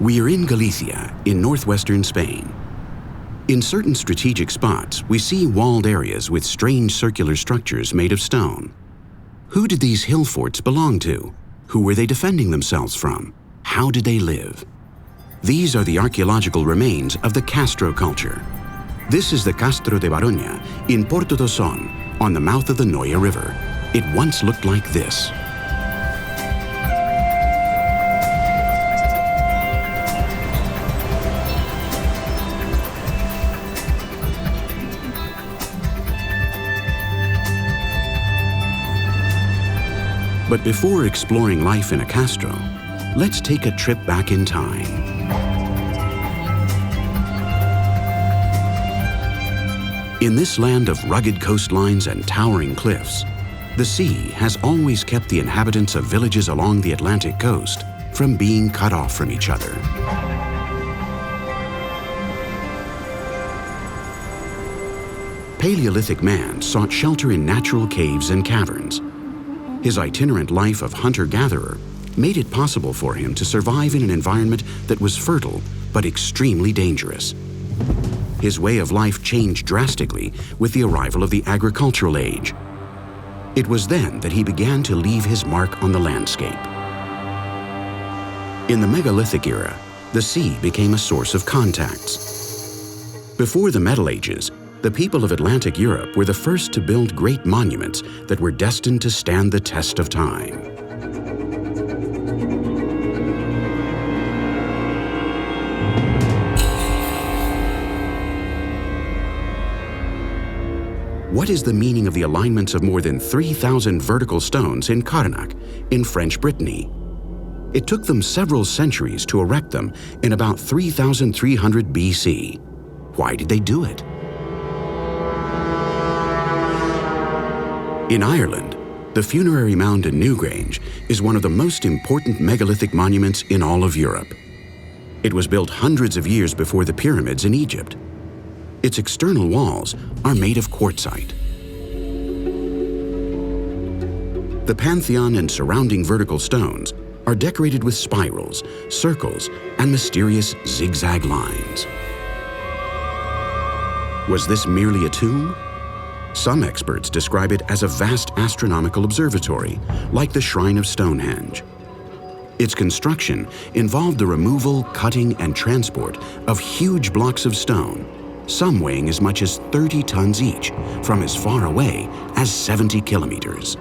We are in Galicia, in northwestern Spain. In certain strategic spots, we see walled areas with strange circular structures made of stone. Who did these hill forts belong to? Who were they defending themselves from? How did they live? These are the archaeological remains of the Castro culture. This is the Castro de Baroña in Porto do Son, on the mouth of the Noia River. It once looked like this. But before exploring life in a Castro, let's take a trip back in time. In this land of rugged coastlines and towering cliffs, the sea has always kept the inhabitants of villages along the Atlantic coast from being cut off from each other. Paleolithic man sought shelter in natural caves and caverns. His itinerant life of hunter-gatherer made it possible for him to survive in an environment that was fertile but extremely dangerous. His way of life changed drastically with the arrival of the agricultural age. It was then that he began to leave his mark on the landscape. In the megalithic era, the sea became a source of contacts. Before the Middle Ages, the people of Atlantic Europe were the first to build great monuments that were destined to stand the test of time. What is the meaning of the alignments of more than 3,000 vertical stones in Carnac, in French Brittany? It took them several centuries to erect them in about 3,300 BC. Why did they do it? In Ireland, the funerary mound in Newgrange is one of the most important megalithic monuments in all of Europe. It was built hundreds of years before the pyramids in Egypt. Its external walls are made of quartzite. The pantheon and surrounding vertical stones are decorated with spirals, circles, and mysterious zigzag lines. Was this merely a tomb? Some experts describe it as a vast astronomical observatory, like the Shrine of Stonehenge. Its construction involved the removal, cutting, and transport of huge blocks of stone, some weighing as much as 30 tons each, from as far away as 70 kilometers.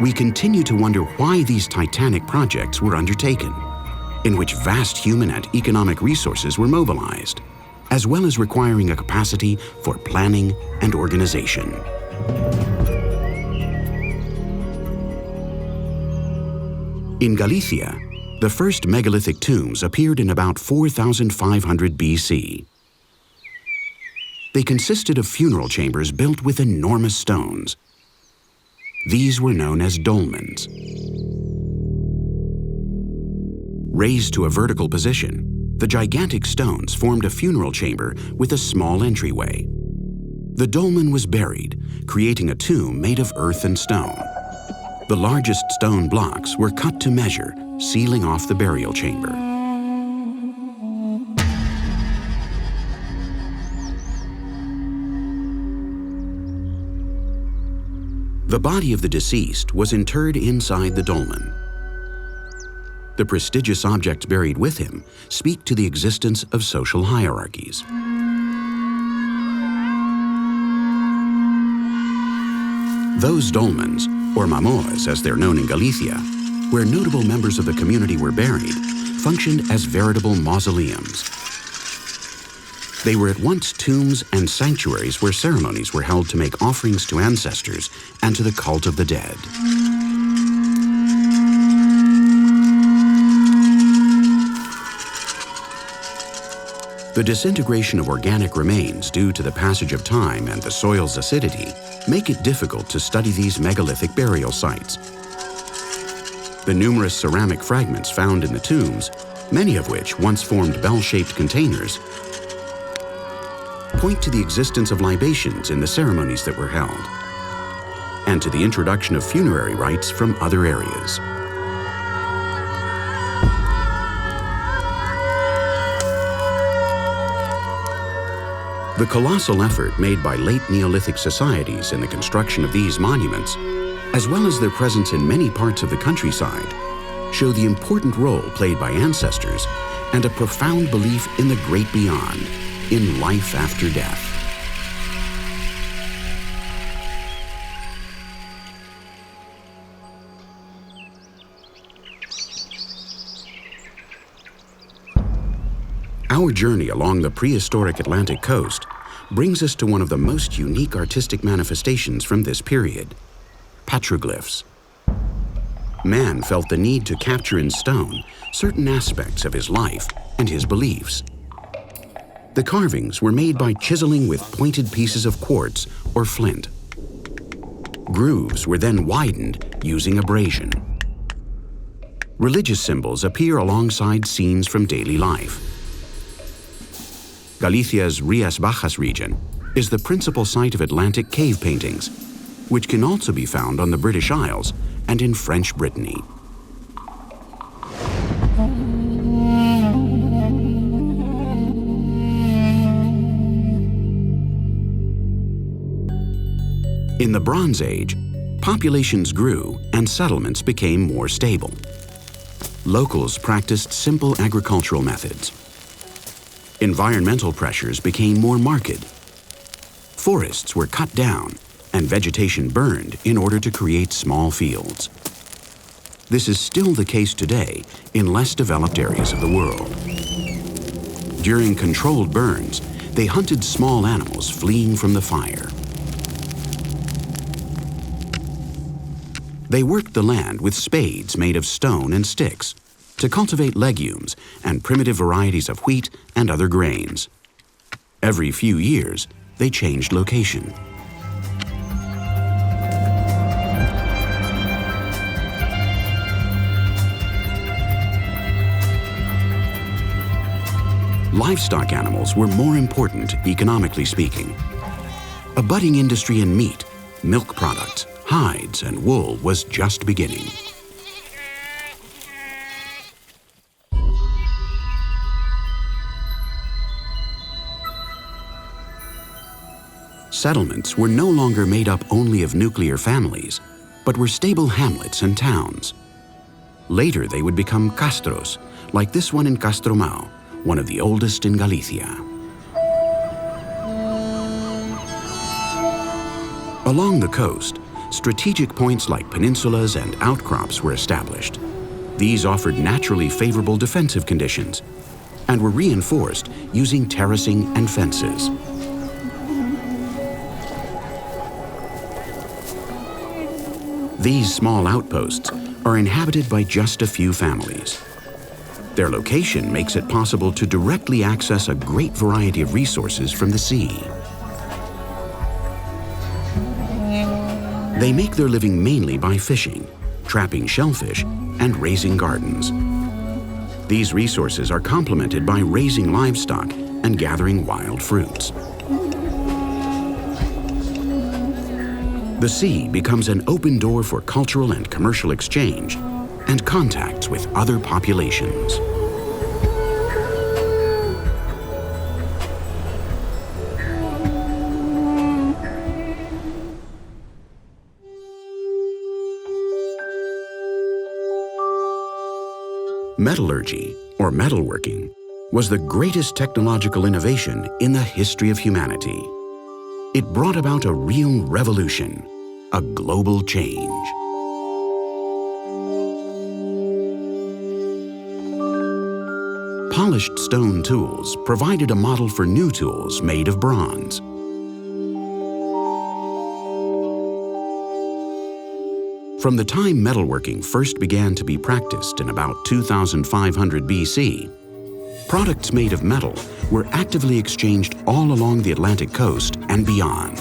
We continue to wonder why these titanic projects were undertaken, in which vast human and economic resources were mobilized, as well as requiring a capacity for planning and organization. In Galicia, the first megalithic tombs appeared in about 4,500 BC. They consisted of funeral chambers built with enormous stones. These were known as dolmens. Raised to a vertical position, the gigantic stones formed a funeral chamber with a small entryway. The dolmen was buried, creating a tomb made of earth and stone. The largest stone blocks were cut to measure, sealing off the burial chamber. The body of the deceased was interred inside the dolmen. The prestigious objects buried with him speak to the existence of social hierarchies. Those dolmens, or mamoas as they're known in Galicia, where notable members of the community were buried, functioned as veritable mausoleums. They were at once tombs and sanctuaries where ceremonies were held to make offerings to ancestors and to the cult of the dead. The disintegration of organic remains due to the passage of time and the soil's acidity make it difficult to study these megalithic burial sites. The numerous ceramic fragments found in the tombs, many of which once formed bell-shaped containers, point to the existence of libations in the ceremonies that were held, and to the introduction of funerary rites from other areas. The colossal effort made by late Neolithic societies in the construction of these monuments, as well as their presence in many parts of the countryside, show the important role played by ancestors and a profound belief in the great beyond, in life after death. Our journey along the prehistoric Atlantic coast brings us to one of the most unique artistic manifestations from this period, petroglyphs. Man felt the need to capture in stone certain aspects of his life and his beliefs. The carvings were made by chiseling with pointed pieces of quartz or flint. Grooves were then widened using abrasion. Religious symbols appear alongside scenes from daily life. Galicia's Rías Bajas region is the principal site of Atlantic cave paintings, which can also be found on the British Isles and in French Brittany. In the Bronze Age, populations grew and settlements became more stable. Locals practiced simple agricultural methods. Environmental pressures became more marked. Forests were cut down and vegetation burned in order to create small fields. This is still the case today in less developed areas of the world. During controlled burns, they hunted small animals fleeing from the fire. They worked the land with spades made of stone and sticks to cultivate legumes and primitive varieties of wheat and other grains. Every few years, they changed location. Livestock animals were more important, economically speaking. A budding industry in meat, milk products, hides, and wool was just beginning. Settlements were no longer made up only of nuclear families, but were stable hamlets and towns. Later, they would become Castros, like this one in Castromao, one of the oldest in Galicia. Along the coast, strategic points like peninsulas and outcrops were established. These offered naturally favorable defensive conditions and were reinforced using terracing and fences. These small outposts are inhabited by just a few families. Their location makes it possible to directly access a great variety of resources from the sea. They make their living mainly by fishing, trapping shellfish, and raising gardens. These resources are complemented by raising livestock and gathering wild fruits. The sea becomes an open door for cultural and commercial exchange and contacts with other populations. Metallurgy, or metalworking, was the greatest technological innovation in the history of humanity. It brought about a real revolution, a global change. Polished stone tools provided a model for new tools made of bronze. From the time metalworking first began to be practiced in about 2500 BC, products made of metal were actively exchanged all along the Atlantic coast and beyond.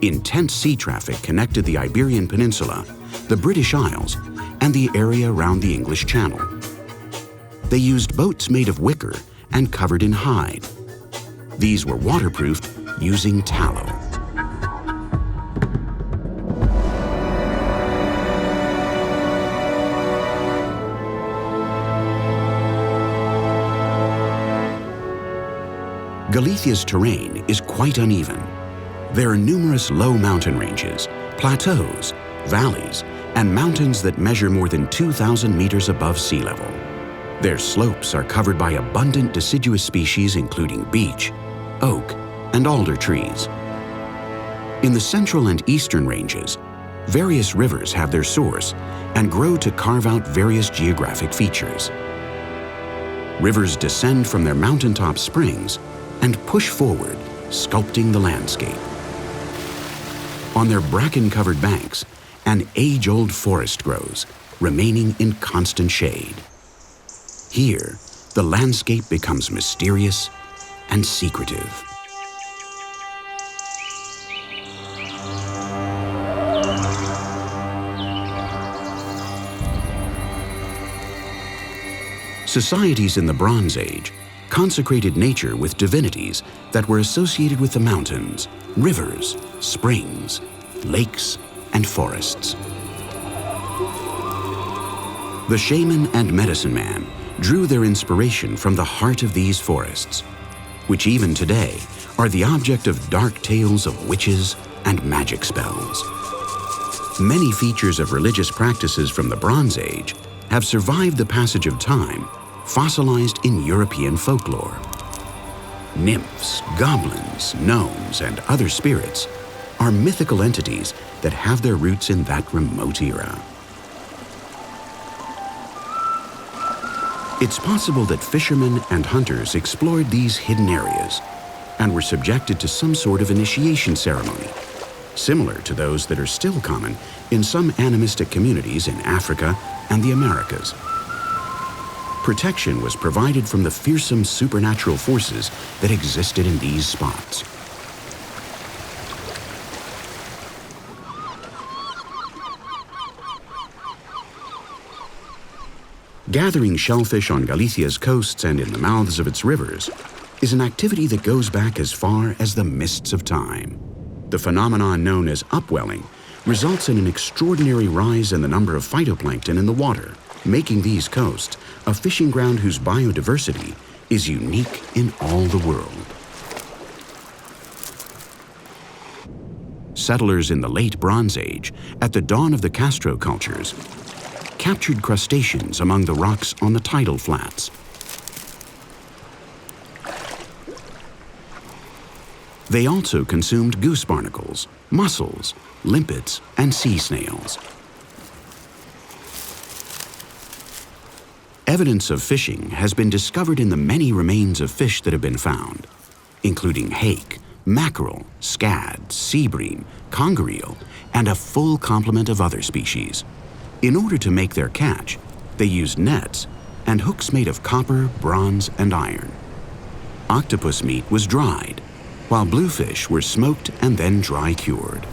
Intense sea traffic connected the Iberian Peninsula, the British Isles, and the area around the English Channel. They used boats made of wicker and covered in hide. These were waterproofed using tallow. Galicia's terrain is quite uneven. There are numerous low mountain ranges, plateaus, valleys, and mountains that measure more than 2,000 meters above sea level. Their slopes are covered by abundant deciduous species including beech, oak, and alder trees. In the central and eastern ranges, various rivers have their source and grow to carve out various geographic features. Rivers descend from their mountaintop springs and push forward, sculpting the landscape. On their bracken-covered banks, an age-old forest grows, remaining in constant shade. Here, the landscape becomes mysterious and secretive. Societies in the Bronze Age consecrated nature with divinities that were associated with the mountains, rivers, springs, lakes, and forests. The shaman and medicine man drew their inspiration from the heart of these forests, which even today are the object of dark tales of witches and magic spells. Many features of religious practices from the Bronze Age have survived the passage of time, fossilized in European folklore. Nymphs, goblins, gnomes, and other spirits are mythical entities that have their roots in that remote era. It's possible that fishermen and hunters explored these hidden areas and were subjected to some sort of initiation ceremony, similar to those that are still common in some animistic communities in Africa and the Americas. Protection was provided from the fearsome supernatural forces that existed in these spots. Gathering shellfish on Galicia's coasts and in the mouths of its rivers is an activity that goes back as far as the mists of time. The phenomenon known as upwelling results in an extraordinary rise in the number of phytoplankton in the water, making these coasts a fishing ground whose biodiversity is unique in all the world. Settlers in the late Bronze Age, at the dawn of the Castro cultures, captured crustaceans among the rocks on the tidal flats. They also consumed goose barnacles, mussels, limpets, and sea snails. Evidence of fishing has been discovered in the many remains of fish that have been found, including hake, mackerel, scad, sea bream, conger eel, and a full complement of other species. In order to make their catch, they used nets and hooks made of copper, bronze, and iron. Octopus meat was dried, while bluefish were smoked and then dry cured.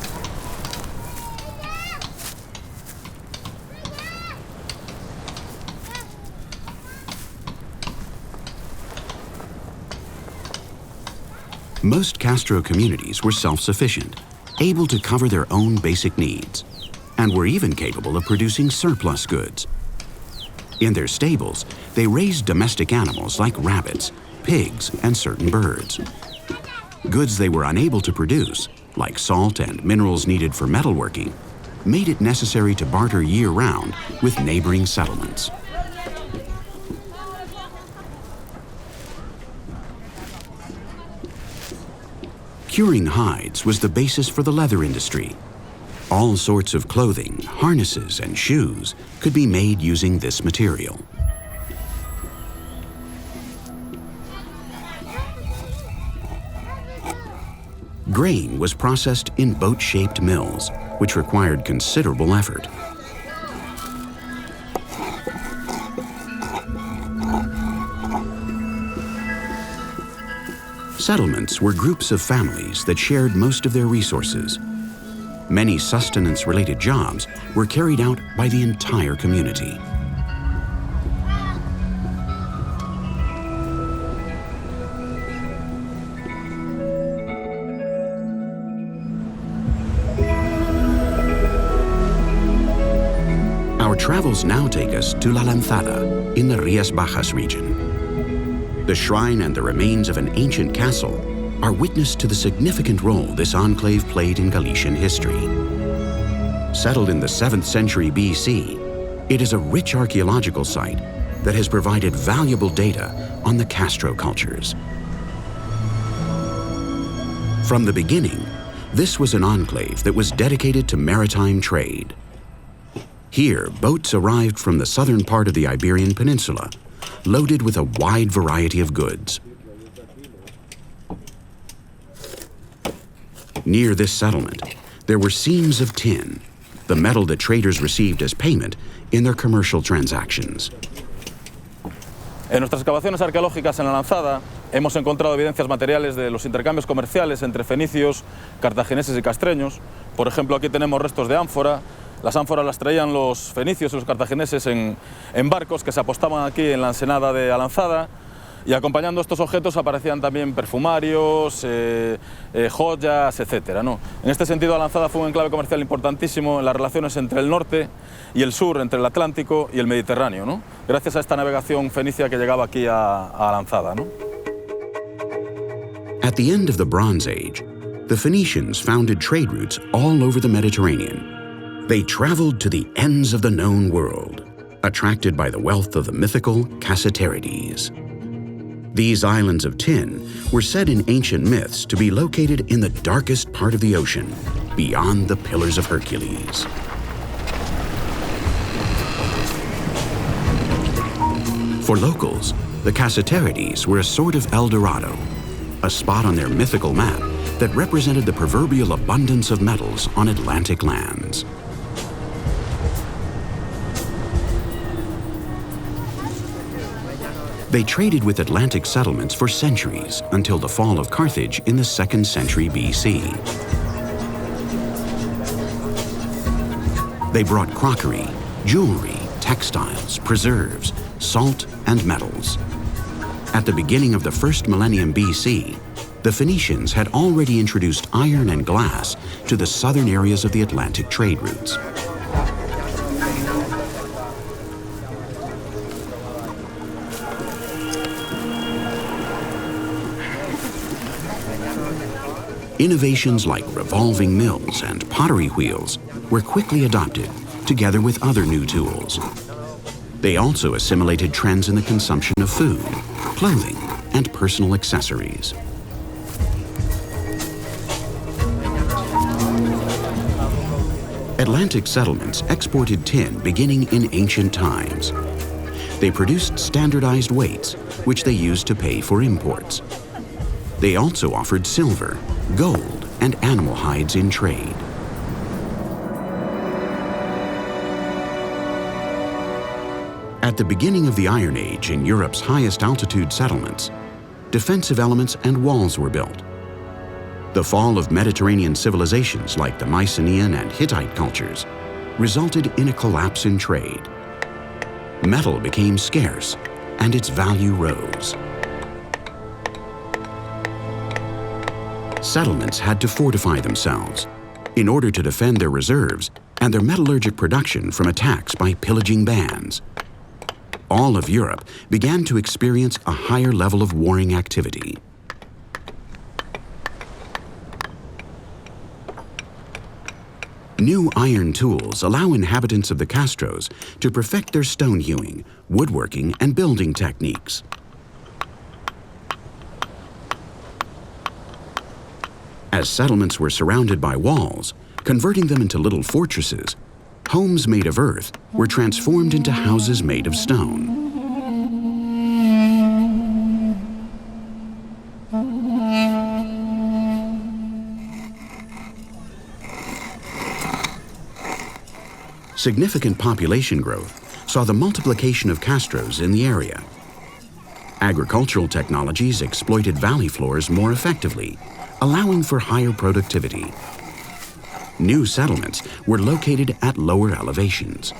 Most Castro communities were self-sufficient, able to cover their own basic needs, and were even capable of producing surplus goods. In their stables, they raised domestic animals like rabbits, pigs, and certain birds. Goods they were unable to produce, like salt and minerals needed for metalworking, made it necessary to barter year-round with neighboring settlements. Curing hides was the basis for the leather industry. All sorts of clothing, harnesses, and shoes could be made using this material. Grain was processed in boat-shaped mills, which required considerable effort. Settlements were groups of families that shared most of their resources. Many sustenance-related jobs were carried out by the entire community. Our travels now take us to La Lanzada in the Rías Bajas region. The shrine and the remains of an ancient castle are witness to the significant role this enclave played in Galician history. Settled in the 7th century BC, it is a rich archaeological site that has provided valuable data on the Castro cultures. From the beginning, this was an enclave that was dedicated to maritime trade. Here, boats arrived from the southern part of the Iberian Peninsula, loaded with a wide variety of goods. Near this settlement, there were seams of tin, the metal that traders received as payment in their commercial transactions. En nuestras excavaciones arqueológicas en la Lanzada hemos encontrado evidencias materiales de los intercambios comerciales entre fenicios, cartagineses y castreños. Por ejemplo, aquí tenemos restos de ánfora. Las ánforas las traían los fenicios y los cartagineses en barcos que se apostaban aquí en la ensenada de Alanzada, y acompañando estos objetos aparecían también perfumarios, joyas, etc., ¿no? En este sentido, Alanzada fue un enclave comercial importantísimo en las relaciones entre el norte y el sur, entre el Atlántico y el Mediterráneo, ¿no? Gracias a esta navegación fenicia que llegaba aquí a Alanzada, ¿no? At the end of the Bronze Age, the Phoenicians founded trade routes all over the Mediterranean. They traveled to the ends of the known world, attracted by the wealth of the mythical Castros. These islands of tin were said in ancient myths to be located in the darkest part of the ocean, beyond the Pillars of Hercules. For locals, the Castros were a sort of El Dorado, a spot on their mythical map that represented the proverbial abundance of metals on Atlantic lands. They traded with Atlantic settlements for centuries until the fall of Carthage in the 2nd century BC. They brought crockery, jewelry, textiles, preserves, salt, and metals. At the beginning of the 1st millennium BC, the Phoenicians had already introduced iron and glass to the southern areas of the Atlantic trade routes. Innovations like revolving mills and pottery wheels were quickly adopted, together with other new tools. They also assimilated trends in the consumption of food, clothing, and personal accessories. Atlantic settlements exported tin beginning in ancient times. They produced standardized weights, which they used to pay for imports. They also offered silver, gold, and animal hides in trade. At the beginning of the Iron Age in Europe's highest altitude settlements, defensive elements and walls were built. The fall of Mediterranean civilizations like the Mycenaean and Hittite cultures resulted in a collapse in trade. Metal became scarce, and its value rose. Settlements had to fortify themselves in order to defend their reserves and their metallurgic production from attacks by pillaging bands. All of Europe began to experience a higher level of warring activity. New iron tools allow inhabitants of the Castros to perfect their stone hewing, woodworking, and building techniques. As settlements were surrounded by walls, converting them into little fortresses, homes made of earth were transformed into houses made of stone. Significant population growth saw the multiplication of Castros in the area. Agricultural technologies exploited valley floors more effectively, allowing for higher productivity. New settlements were located at lower elevations.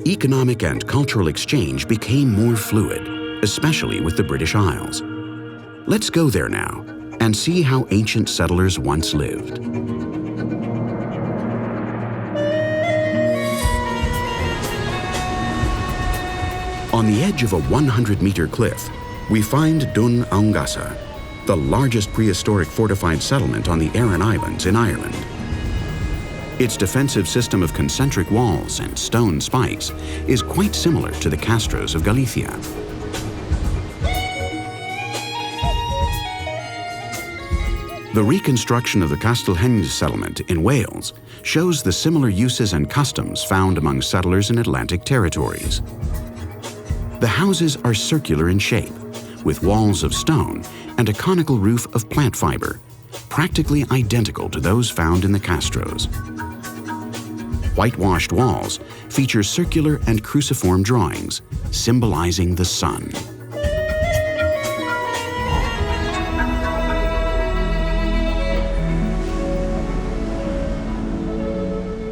Economic and cultural exchange became more fluid, especially with the British Isles. Let's go there now and see how ancient settlers once lived. On the edge of a 100-meter cliff, we find Dun Aungasa, the largest prehistoric fortified settlement on the Aran Islands in Ireland. Its defensive system of concentric walls and stone spikes is quite similar to the Castros of Galicia. The reconstruction of the Stonehenge settlement in Wales shows the similar uses and customs found among settlers in Atlantic territories. The houses are circular in shape, with walls of stone and a conical roof of plant fiber, practically identical to those found in the Castros. Whitewashed walls feature circular and cruciform drawings, symbolizing the sun.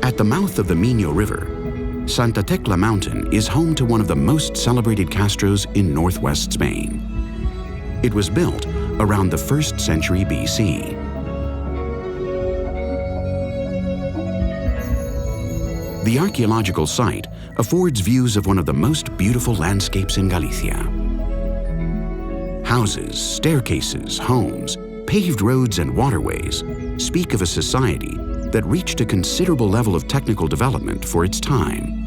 At the mouth of the Minho River, Santa Tecla Mountain is home to one of the most celebrated castros in northwest Spain. It was built around the 1st century BC. The archaeological site affords views of one of the most beautiful landscapes in Galicia. Houses, staircases, homes, paved roads, and waterways speak of a society that reached a considerable level of technical development for its time.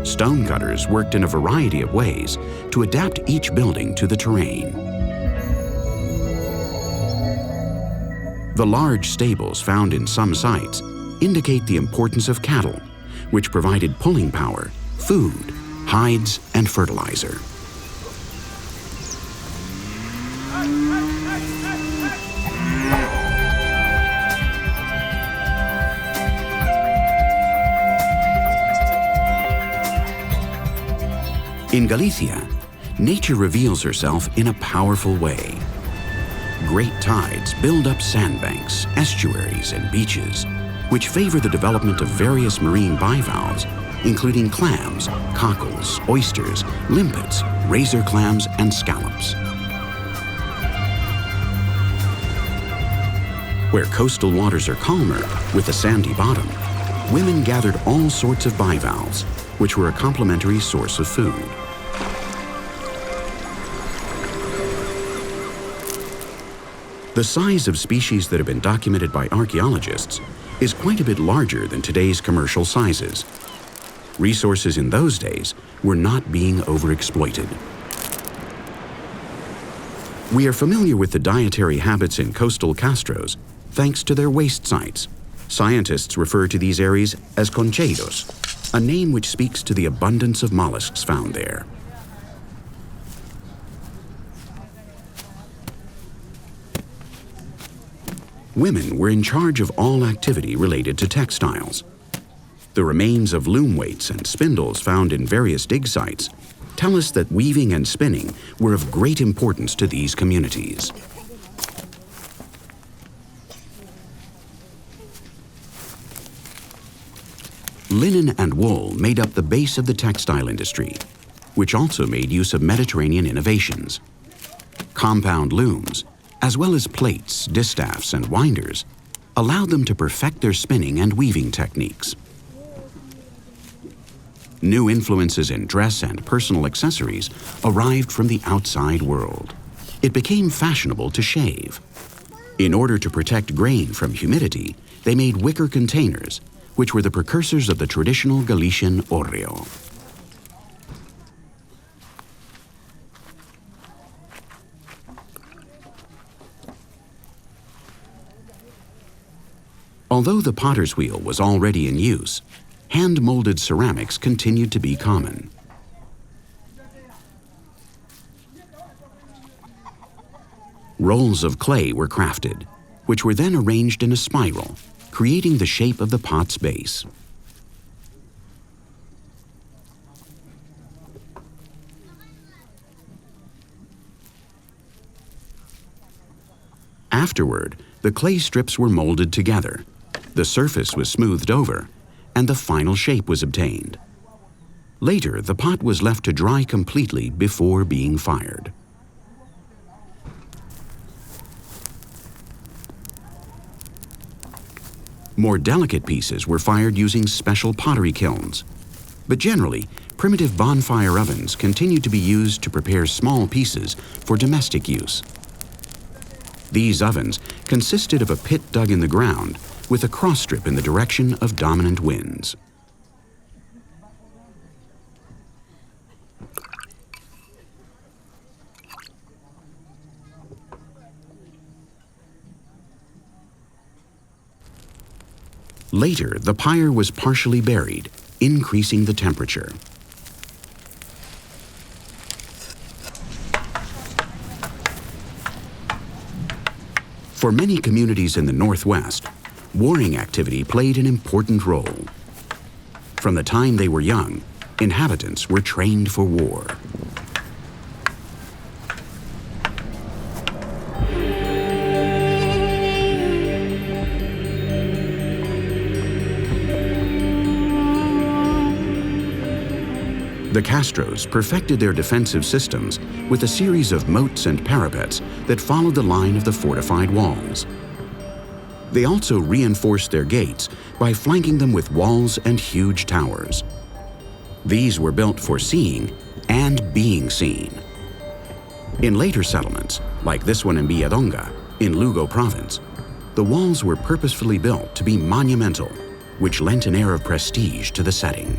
Stonecutters worked in a variety of ways to adapt each building to the terrain. The large stables found in some sites indicate the importance of cattle, which provided pulling power, food, hides, and fertilizer. In Galicia, nature reveals herself in a powerful way. Great tides build up sandbanks, estuaries, and beaches, which favor the development of various marine bivalves, including clams, cockles, oysters, limpets, razor clams, and scallops. Where coastal waters are calmer, with a sandy bottom, women gathered all sorts of bivalves, which were a complementary source of food. The size of species that have been documented by archaeologists is quite a bit larger than today's commercial sizes. Resources in those days were not being overexploited. We are familiar with the dietary habits in coastal Castros thanks to their waste sites. Scientists refer to these areas as concheiros, a name which speaks to the abundance of mollusks found there. Women were in charge of all activity related to textiles. The remains of loom weights and spindles found in various dig sites tell us that weaving and spinning were of great importance to these communities. Linen and wool made up the base of the textile industry, which also made use of Mediterranean innovations. Compound looms, as well as plates, distaffs, and winders, allowed them to perfect their spinning and weaving techniques. New influences in dress and personal accessories arrived from the outside world. It became fashionable to shave. In order to protect grain from humidity, they made wicker containers, which were the precursors of the traditional Galician orrio. Although the potter's wheel was already in use, hand-molded ceramics continued to be common. Rolls of clay were crafted, which were then arranged in a spiral, creating the shape of the pot's base. Afterward, the clay strips were molded together, the surface was smoothed over, and the final shape was obtained. Later, the pot was left to dry completely before being fired. More delicate pieces were fired using special pottery kilns. But generally, primitive bonfire ovens continued to be used to prepare small pieces for domestic use. These ovens consisted of a pit dug in the ground with a cross strip in the direction of dominant winds. Later, the pyre was partially buried, increasing the temperature. For many communities in the Northwest, warring activity played an important role. From the time they were young, inhabitants were trained for war. The Castros perfected their defensive systems with a series of moats and parapets that followed the line of the fortified walls. They also reinforced their gates by flanking them with walls and huge towers. These were built for seeing and being seen. In later settlements, like this one in Villadonga, in Lugo province, the walls were purposefully built to be monumental, which lent an air of prestige to the setting.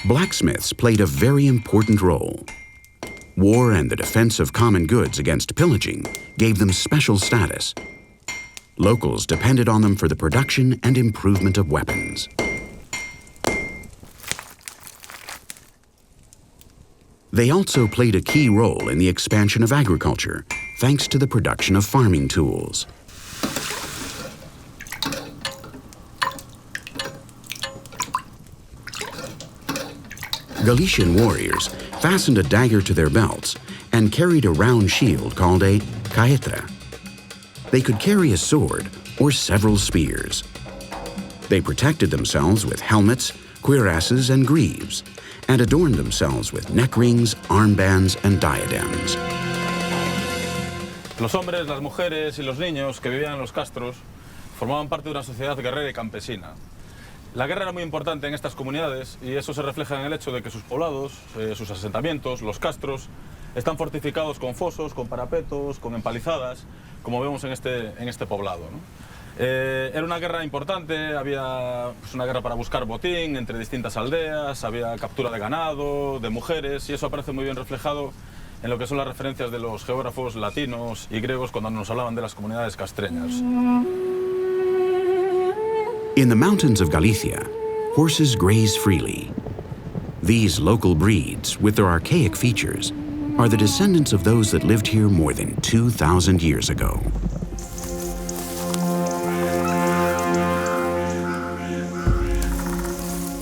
Blacksmiths played a very important role. War and the defense of common goods against pillaging gave them special status. Locals depended on them for the production and improvement of weapons. They also played a key role in the expansion of agriculture, thanks to the production of farming tools. Galician warriors fastened a dagger to their belts and carried a round shield called a caetra. They could carry a sword or several spears. They protected themselves with helmets, cuirasses, and greaves, and adorned themselves with neck rings, armbands, and diadems. Los hombres, las mujeres y los niños que vivían en los castros formaban parte de una sociedad guerrera y campesina. La guerra era muy importante en estas comunidades y eso se refleja en el hecho de que sus poblados, sus asentamientos, los castros, están fortificados con fosos, con parapetos, con empalizadas, como vemos en este poblado, ¿no? Era una guerra importante, había una guerra para buscar botín entre distintas aldeas, había captura de ganado, de mujeres, y eso aparece muy bien reflejado en lo que son las referencias de los geógrafos latinos y griegos cuando nos hablaban de las comunidades castreñas. In the mountains of Galicia, horses graze freely. These local breeds, with their archaic features, are the descendants of those that lived here more than 2,000 years ago.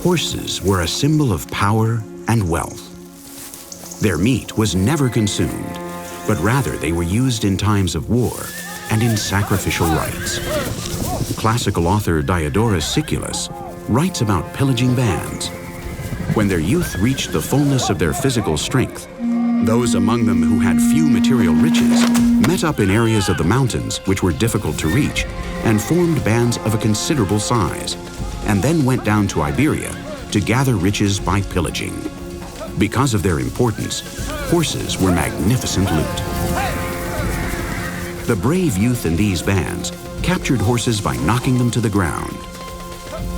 Horses were a symbol of power and wealth. Their meat was never consumed, but rather they were used in times of war and in sacrificial rites. Classical author Diodorus Siculus writes about pillaging bands. When their youth reached the fullness of their physical strength, those among them who had few material riches met up in areas of the mountains which were difficult to reach and formed bands of a considerable size, and then went down to Iberia to gather riches by pillaging. Because of their importance, horses were magnificent loot. The brave youth in these bands captured horses by knocking them to the ground.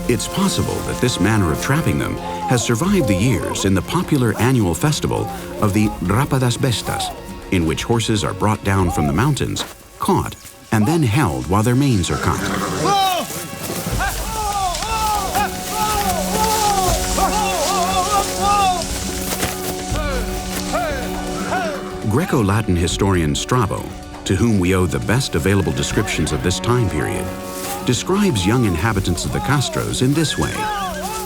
It's possible that this manner of trapping them has survived the years in the popular annual festival of the Rapa das Bestas, in which horses are brought down from the mountains, caught, and then held while their manes are cut. Greco-Latin historian Strabo, to whom we owe the best available descriptions of this time period, describes young inhabitants of the Castros in this way.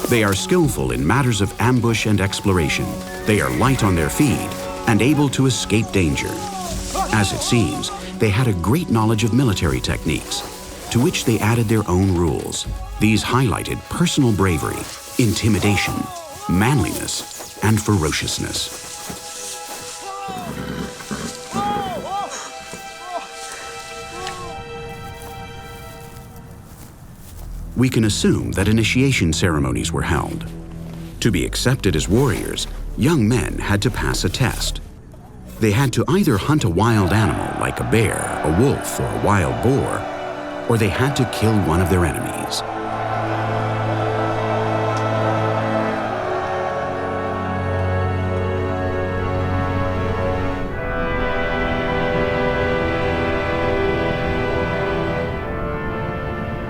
They are skillful in matters of ambush and exploration. They are light on their feet and able to escape danger. As it seems, they had a great knowledge of military techniques, to which they added their own rules. These highlighted personal bravery, intimidation, manliness, and ferociousness. We can assume that initiation ceremonies were held. To be accepted as warriors, young men had to pass a test. They had to either hunt a wild animal like a bear, a wolf, or a wild boar, or they had to kill one of their enemies.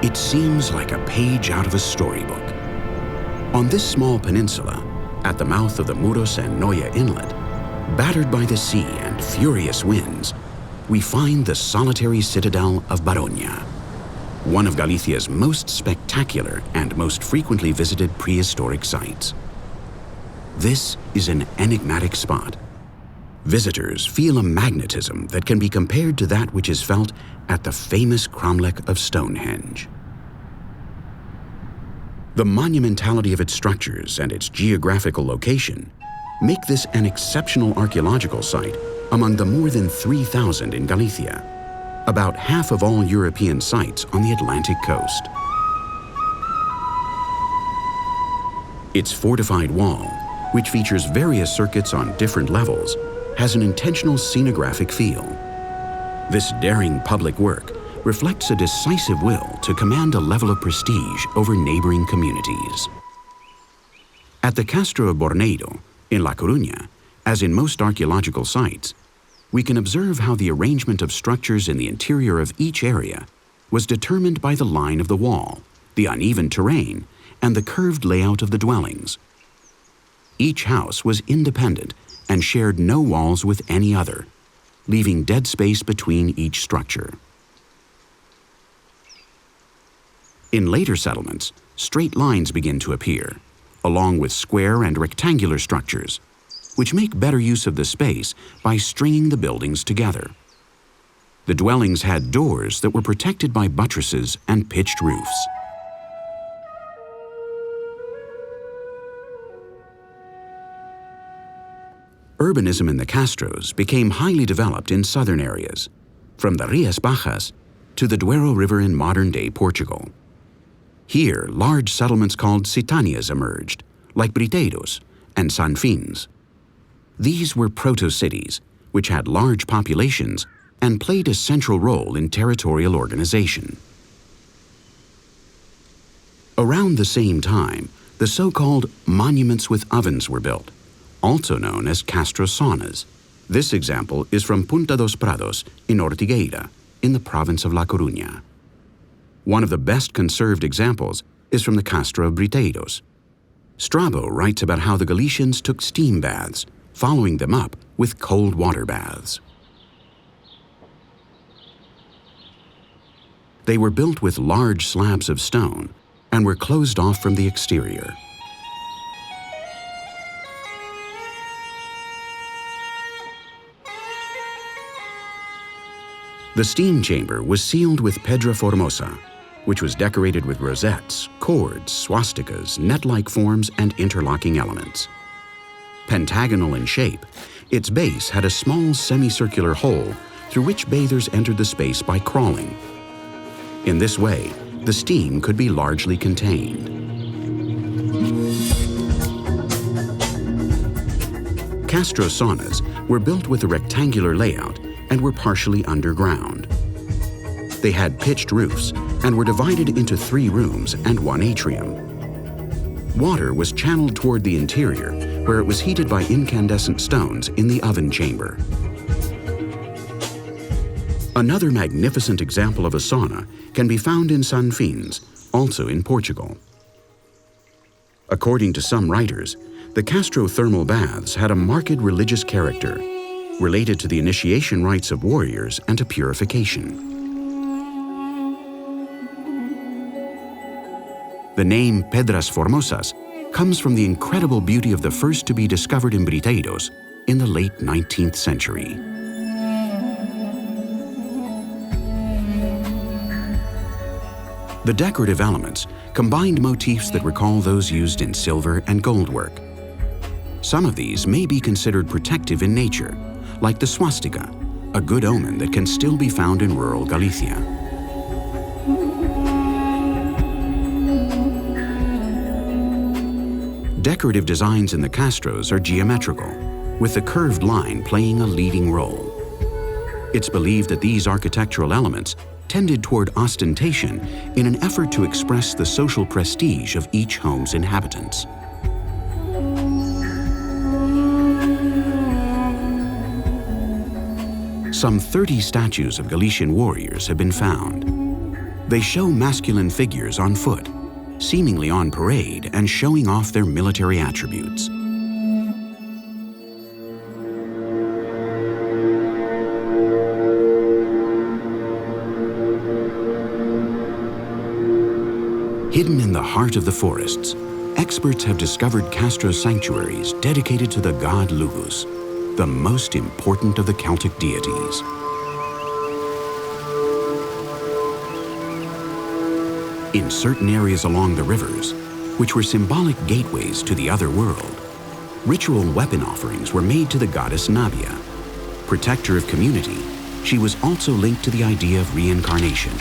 It seems like a page out of a storybook. On this small peninsula, at the mouth of the Muros and Noya Inlet, battered by the sea and furious winds, we find the solitary citadel of Baroña, one of Galicia's most spectacular and most frequently visited prehistoric sites. This is an enigmatic spot. Visitors feel a magnetism that can be compared to that which is felt at the famous cromlech of Stonehenge. The monumentality of its structures and its geographical location make this an exceptional archaeological site among the more than 3,000 in Galicia, about half of all European sites on the Atlantic coast. Its fortified wall, which features various circuits on different levels, has an intentional scenographic feel. This daring public work reflects a decisive will to command a level of prestige over neighboring communities. At the Castro de Baroña in La Coruña, as in most archaeological sites, we can observe how the arrangement of structures in the interior of each area was determined by the line of the wall, the uneven terrain, and the curved layout of the dwellings. Each house was independent and shared no walls with any other, leaving dead space between each structure. In later settlements, straight lines begin to appear, along with square and rectangular structures, which make better use of the space by stringing the buildings together. The dwellings had doors that were protected by buttresses and pitched roofs. Urbanism in the Castros became highly developed in southern areas, from the Rias Bajas to the Duero River in modern-day Portugal. Here, large settlements called citanias emerged, like Briteiros and Sanfins. These were proto-cities, which had large populations and played a central role in territorial organization. Around the same time, the so-called monuments with ovens were built, also known as Castro Saunas. This example is from Punta dos Prados in Ortigueira, in the province of La Coruña. One of the best conserved examples is from the Castro of Briteiros. Strabo writes about how the Galicians took steam baths, following them up with cold water baths. They were built with large slabs of stone and were closed off from the exterior. The steam chamber was sealed with pedra formosa, which was decorated with rosettes, cords, swastikas, net-like forms, and interlocking elements. Pentagonal in shape, its base had a small semicircular hole through which bathers entered the space by crawling. In this way, the steam could be largely contained. Castro saunas were built with a rectangular layout and were partially underground. They had pitched roofs and were divided into 3 rooms and 1 atrium. Water was channeled toward the interior, where it was heated by incandescent stones in the oven chamber. Another magnificent example of a sauna can be found in Sanfins, also in Portugal. According to some writers, the Castro thermal baths had a marked religious character, related to the initiation rites of warriors and to purification. The name Pedras Formosas comes from the incredible beauty of the first to be discovered embriteiros in the late 19th century. The decorative elements combined motifs that recall those used in silver and gold work. Some of these may be considered protective in nature, like the swastika, a good omen that can still be found in rural Galicia. Decorative designs in the Castros are geometrical, with the curved line playing a leading role. It's believed that these architectural elements tended toward ostentation in an effort to express the social prestige of each home's inhabitants. Some 30 statues of Galician warriors have been found. They show masculine figures on foot, seemingly on parade and showing off their military attributes. Hidden in the heart of the forests, experts have discovered Castro sanctuaries dedicated to the god Lugus, the most important of the Celtic deities. In certain areas along the rivers, which were symbolic gateways to the other world, ritual weapon offerings were made to the goddess Nabia. Protector of community, she was also linked to the idea of reincarnation.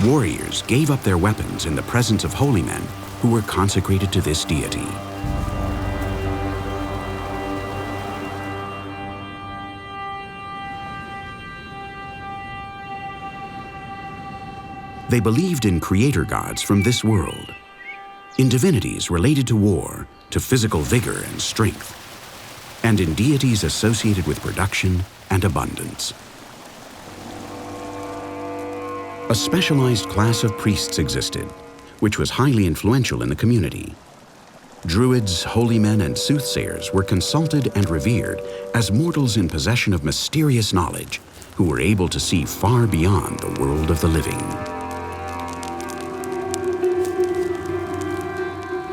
Warriors gave up their weapons in the presence of holy men who were consecrated to this deity. They believed in creator gods from this world, in divinities related to war, to physical vigor and strength, and in deities associated with production and abundance. A specialized class of priests existed, which was highly influential in the community. Druids, holy men, and soothsayers were consulted and revered as mortals in possession of mysterious knowledge who were able to see far beyond the world of the living.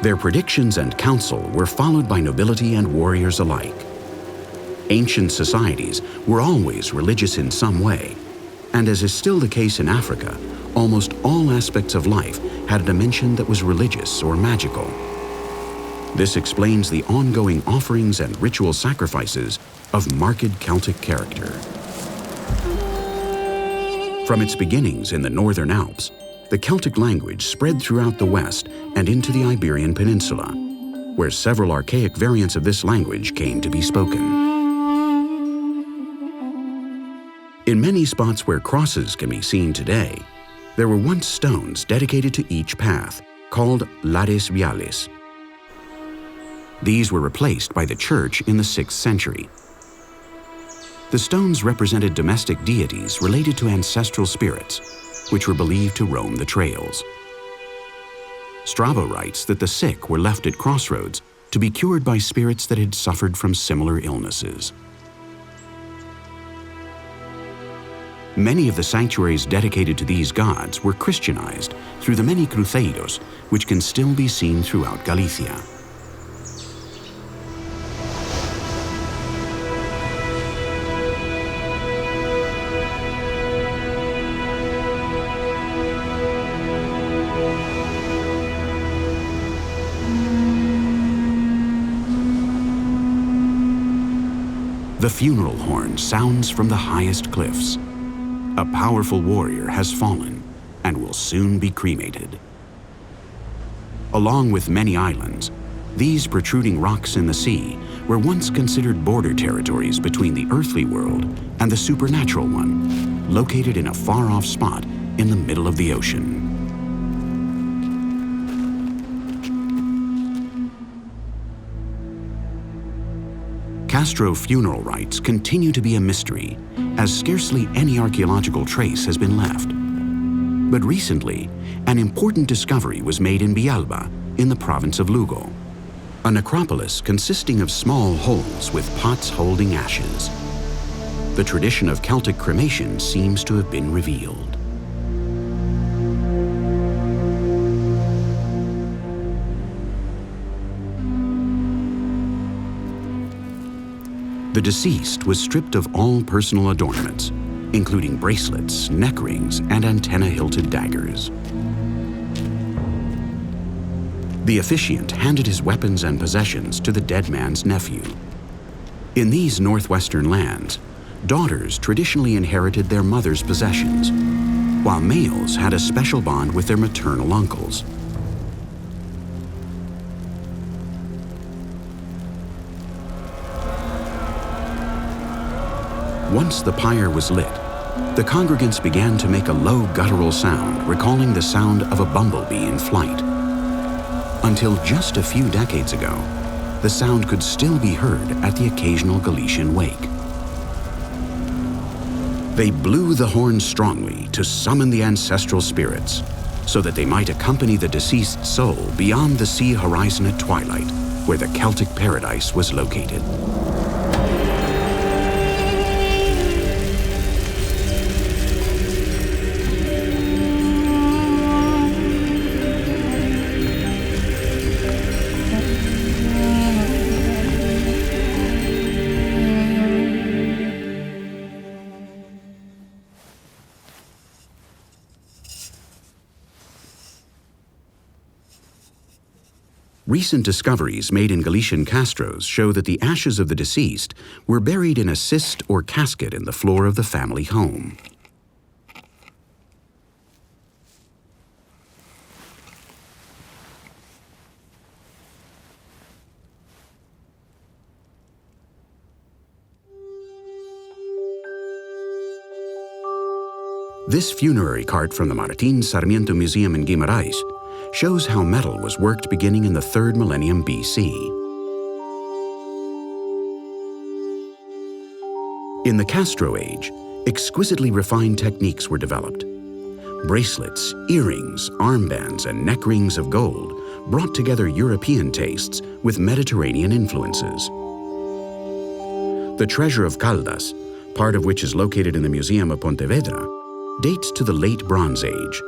Their predictions and counsel were followed by nobility and warriors alike. Ancient societies were always religious in some way, and as is still the case in Africa, almost all aspects of life had a dimension that was religious or magical. This explains the ongoing offerings and ritual sacrifices of marked Celtic character. From its beginnings in the northern Alps, the Celtic language spread throughout the West and into the Iberian Peninsula, where several archaic variants of this language came to be spoken. In many spots where crosses can be seen today, there were once stones dedicated to each path, called lares viales. These were replaced by the church in the 6th century. The stones represented domestic deities related to ancestral spirits, which were believed to roam the trails. Strabo writes that the sick were left at crossroads to be cured by spirits that had suffered from similar illnesses. Many of the sanctuaries dedicated to these gods were Christianized through the many cruzeiros, which can still be seen throughout Galicia. The funeral horn sounds from the highest cliffs. A powerful warrior has fallen and will soon be cremated. Along with many islands, these protruding rocks in the sea were once considered border territories between the earthly world and the supernatural one, located in a far-off spot in the middle of the ocean. Castro funeral rites continue to be a mystery, as scarcely any archaeological trace has been left. But recently, an important discovery was made in Villalba, in the province of Lugo, a necropolis consisting of small holes with pots holding ashes. The tradition of Celtic cremation seems to have been revealed. The deceased was stripped of all personal adornments, including bracelets, neck rings, and antenna-hilted daggers. The officiant handed his weapons and possessions to the dead man's nephew. In these northwestern lands, daughters traditionally inherited their mother's possessions, while males had a special bond with their maternal uncles. Once the pyre was lit, the congregants began to make a low guttural sound, recalling the sound of a bumblebee in flight. Until just a few decades ago, the sound could still be heard at the occasional Galician wake. They blew the horn strongly to summon the ancestral spirits, so that they might accompany the deceased soul beyond the sea horizon at twilight, where the Celtic paradise was located. Recent discoveries made in Galician Castros show that the ashes of the deceased were buried in a cist or casket in the floor of the family home. This funerary cart from the Martín Sarmiento Museum in Guimarães shows how metal was worked beginning in the 3rd millennium BC. In the Castro Age, exquisitely refined techniques were developed. Bracelets, earrings, armbands, and neck rings of gold brought together European tastes with Mediterranean influences. The treasure of Caldas, part of which is located in the Museum of Pontevedra, dates to the late Bronze Age.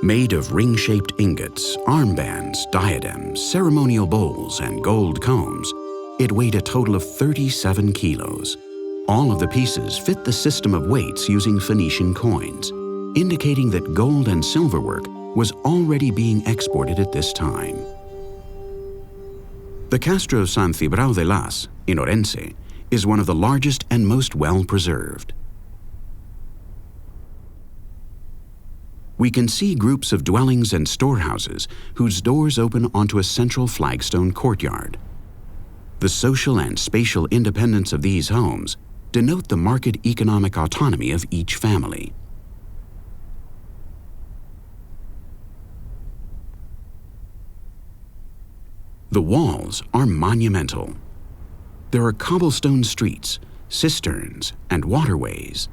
Made of ring-shaped ingots, armbands, diadems, ceremonial bowls, and gold combs, it weighed a total of 37 kilos. All of the pieces fit the system of weights using Phoenician coins, indicating that gold and silver work was already being exported at this time. The Castro San Cibrao de Las, in Orense, is one of the largest and most well-preserved. We can see groups of dwellings and storehouses whose doors open onto a central flagstone courtyard. The social and spatial independence of these homes denote the marked economic autonomy of each family. The walls are monumental. There are cobblestone streets, cisterns, and waterways.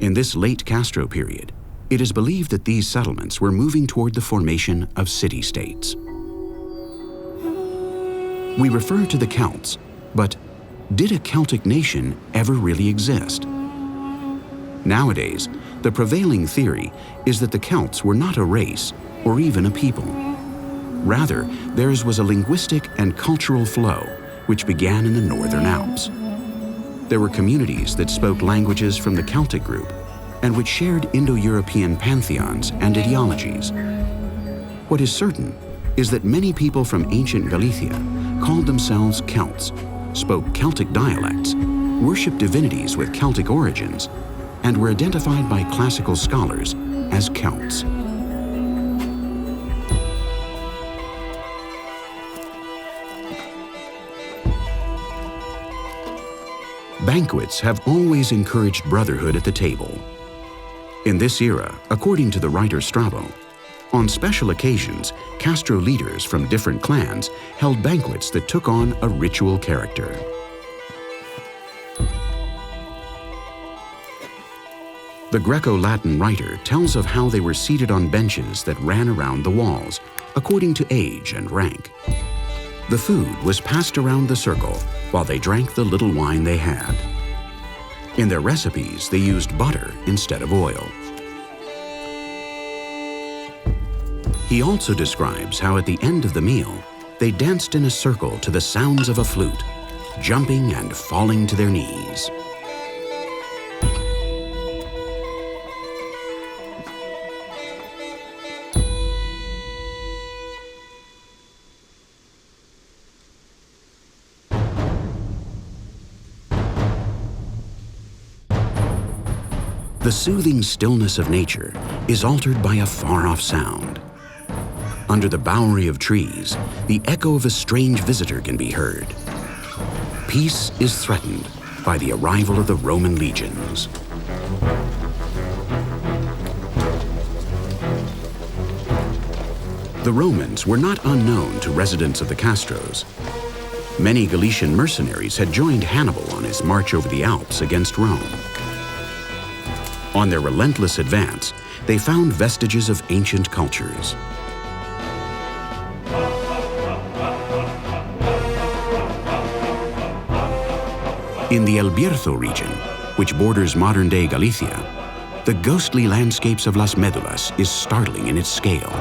In this late Castro period, it is believed that these settlements were moving toward the formation of city-states. We refer to the Celts, but did a Celtic nation ever really exist? Nowadays, the prevailing theory is that the Celts were not a race or even a people. Rather, theirs was a linguistic and cultural flow which began in the Northern Alps. There were communities that spoke languages from the Celtic group and which shared Indo-European pantheons and ideologies. What is certain is that many people from ancient Galicia called themselves Celts, spoke Celtic dialects, worshipped divinities with Celtic origins, and were identified by classical scholars as Celts. Banquets have always encouraged brotherhood at the table. In this era, according to the writer Strabo, on special occasions, Castro leaders from different clans held banquets that took on a ritual character. The Greco-Latin writer tells of how they were seated on benches that ran around the walls, according to age and rank. The food was passed around the circle while they drank the little wine they had. In their recipes, they used butter instead of oil. He also describes how at the end of the meal, they danced in a circle to the sounds of a flute, jumping and falling to their knees. The soothing stillness of nature is altered by a far-off sound. Under the bowery of trees, the echo of a strange visitor can be heard. Peace is threatened by the arrival of the Roman legions. The Romans were not unknown to residents of the Castros. Many Galician mercenaries had joined Hannibal on his march over the Alps against Rome. On their relentless advance, they found vestiges of ancient cultures. In the El Bierzo region, which borders modern-day Galicia, the ghostly landscapes of Las Médulas is startling in its scale.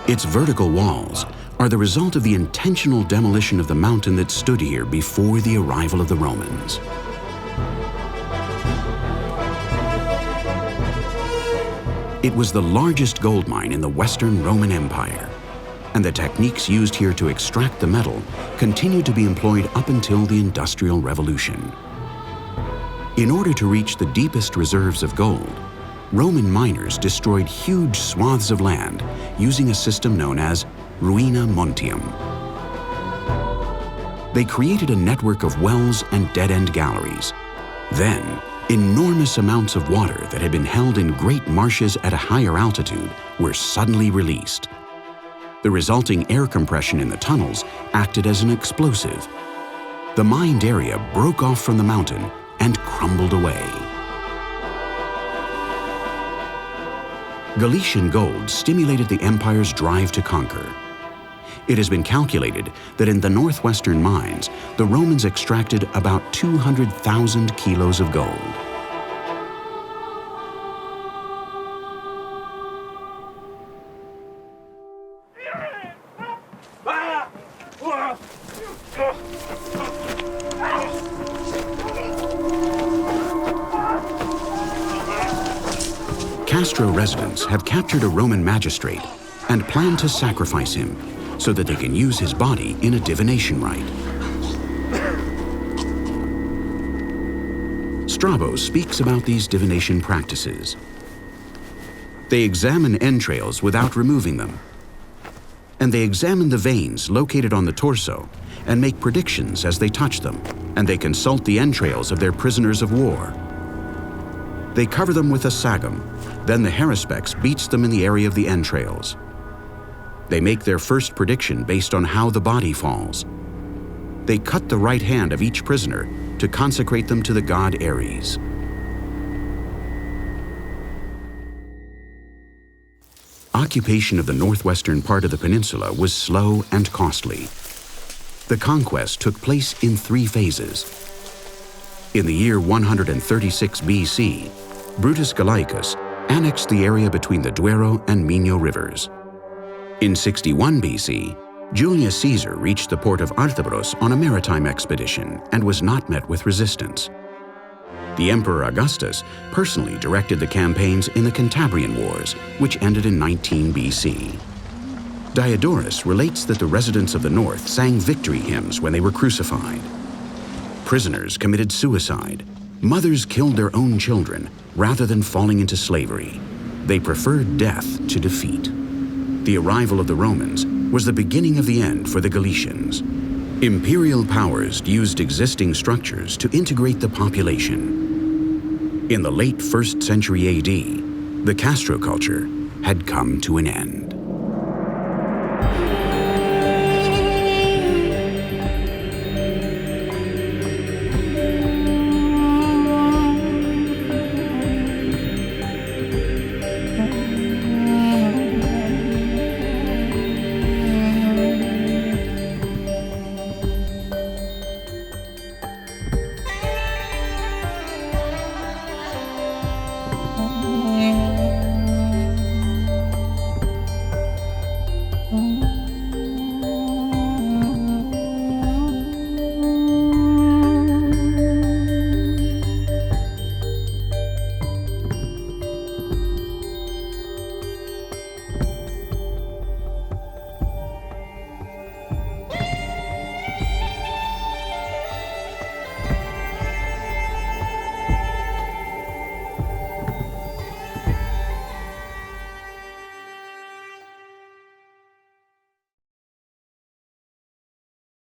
Its vertical walls are the result of the intentional demolition of the mountain that stood here before the arrival of the Romans. It was the largest gold mine in the Western Roman Empire, and the techniques used here to extract the metal continued to be employed up until the Industrial Revolution. In order to reach the deepest reserves of gold, Roman miners destroyed huge swaths of land using a system known as ruina montium. They created a network of wells and dead-end galleries. Then, enormous amounts of water that had been held in great marshes at a higher altitude were suddenly released. The resulting air compression in the tunnels acted as an explosive. The mined area broke off from the mountain and crumbled away. Galician gold stimulated the empire's drive to conquer. It has been calculated that in the northwestern mines, the Romans extracted about 200,000 kilos of gold. Castro residents have captured a Roman magistrate and plan to sacrifice him so that they can use his body in a divination rite. Strabo speaks about these divination practices. They examine entrails without removing them, and they examine the veins located on the torso and make predictions as they touch them, and they consult the entrails of their prisoners of war. They cover them with a sagum, then the haruspice beats them in the area of the entrails. They make their first prediction based on how the body falls. They cut the right hand of each prisoner to consecrate them to the god Ares. Occupation of the northwestern part of the peninsula was slow and costly. The conquest took place in 3 phases. In the year 136 BC, Brutus Gallicus annexed the area between the Duero and Minho rivers. In 61 BC, Julius Caesar reached the port of Artebros on a maritime expedition and was not met with resistance. The Emperor Augustus personally directed the campaigns in the Cantabrian Wars, which ended in 19 BC. Diodorus relates that the residents of the north sang victory hymns when they were crucified. Prisoners committed suicide. Mothers killed their own children rather than falling into slavery. They preferred death to defeat. The arrival of the Romans was the beginning of the end for the Galicians. Imperial powers used existing structures to integrate the population. In the late 1st century AD, The Castro culture had come to an end.